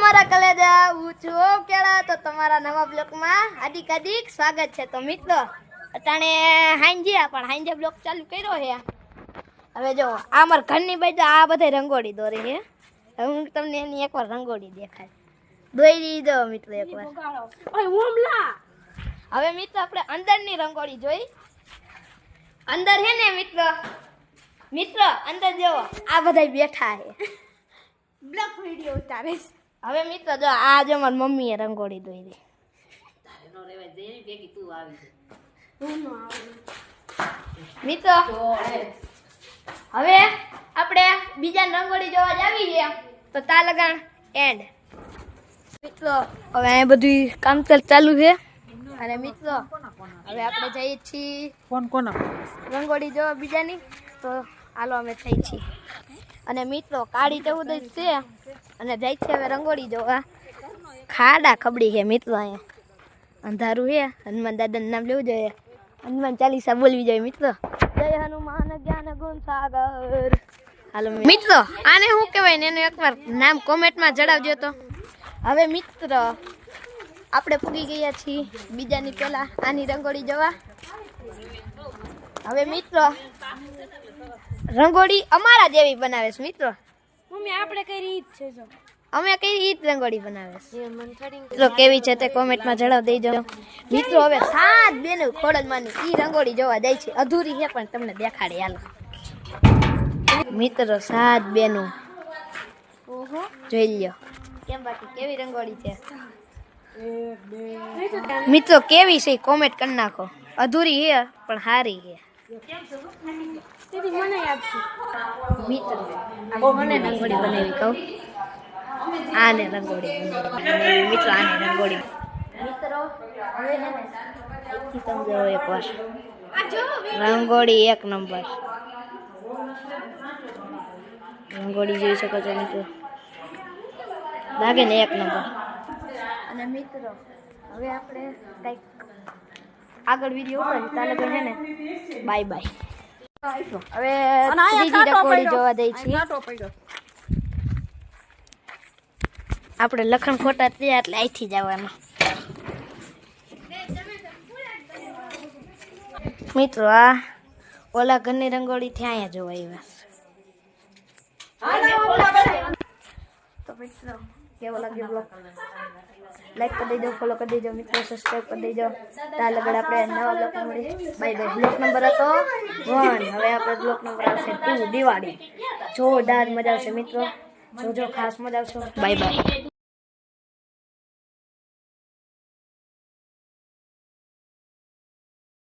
મારા કલેજા હું છું ઓમ કેળા તો તમારા નવા બ્લોગમાં હાર્દિક હાર્દિક સ્વાગત છે। તો મિત્રો અટાણે હાંજ્યા પણ હાંજે બ્લોગ ચાલુ કર્યો છે। હવે જો આ મારા ઘરની બાજુ આ બધે રંગોળી દોરે છે। હવે હું તમને એની એકવાર રંગોળી દેખાય દોરી દો મિત્રો એકવાર। હવે મિત્રો આપણે અંદરની રંગોળી જોઈ અંદર હે ને મિત્રો અંદર જો આ બધા બેઠા છે બ્લોગ વિડિયો ઉતારે। હવે મિત્રો જો આ જો મારી મમ્મીએ રંગોળી દોરી મિત્રો હવે આપણે બીજા રંગોળી જોવા જાવી છે તો તા લગાણ એન્ડ મિત્રો હવે આ બધું કામ ચાલુ છે અને મિત્રો હવે આપણે જઈએ છીએ રંગોળી જોવા બીજાની તો હાલો અમે થઈ છીએ અને મિત્રો કાળી 14 છે અને જાય છે હવે રંગોળી જોવા ખાડા ખબડી છે મિત્રો અહીંયા અંધારું છે હનુમાન દાદાનું નામ લેવું જોઈએ હનુમાન ચાલીસા બોલવી જોઈએ મિત્રો જય હનુમાન જ્ઞાન ગુણ સાગર। હાલો મિત્રો આને શું કહેવાય ને એનું એકવાર નામ કોમેન્ટમાં જણાવજો। તો હવે મિત્ર આપણે પૂગી ગયા છીએ બીજાની પહેલા આની રંગોળી જોવા। હવે મિત્રો રંગોળી અમારા જેવી બનાવે છે મિત્રો મમ્મી આપણે કઈ રીત છે જો અમે કઈ રીત રંગોળી બનાવે છે મિત્રો કેવી છે તે કોમેન્ટમાં જણાવ દેજો મિત્રો। હવે 7 બેનો ખોડલમાંની ઈ રંગોળી જોવા જાય છે અધૂરી છે પણ તમને દેખાડે હાલો મિત્રો 7 બેનો ઓહો જોઈ લ્યો કેમ બાકી કેવી રંગોળી છે મિત્રો કેવી છે કોમેન્ટ કરી નાખો અધૂરી છે પણ સારી છે મને યાદ છે મિત્રો મને રંગોળી બનાવી કહું આને રંગોળી બનાવી મિત્રો આને રંગોળી મિત્રો હવે છે ને અહીંથી સમજો એકવાર રંગોળી 1 નંબર રંગોળી જોઈ શકો છો મિત્રો લાગે ને 1 નંબર। અને મિત્રો હવે આપણે કંઈક આગળ વિડીયો ઉપર ચાલે છે ને બાય બાય। હવે બીજી રંગોળી જોવા જઈ છીએ આપણે લખણ ખોટા થયા એટલે અહીંથી જવાનું મિત્રો આ ઓલા ઘરની રંગોળી ત્યાં અહીંયા જોવા આવ્યા। તો મિત્રો કેવો લાગ્યો બ્લોગ લાઈક કરી દેજો ફોલો કરી દેજો મિત્રો સબસ્ક્રાઇબ કરી દેજો ત્યાં લગડ આપણે નવા બ્લોગમાં મળીએ બાય બાય। બ્લોગ નંબર હતો 1 હવે આપણે બ્લોગ નંબર આવશે 2 દિવાળી જોરદાર મજા આવશે મિત્રો જોજો ખાસ મજા આવશે બાય બાય।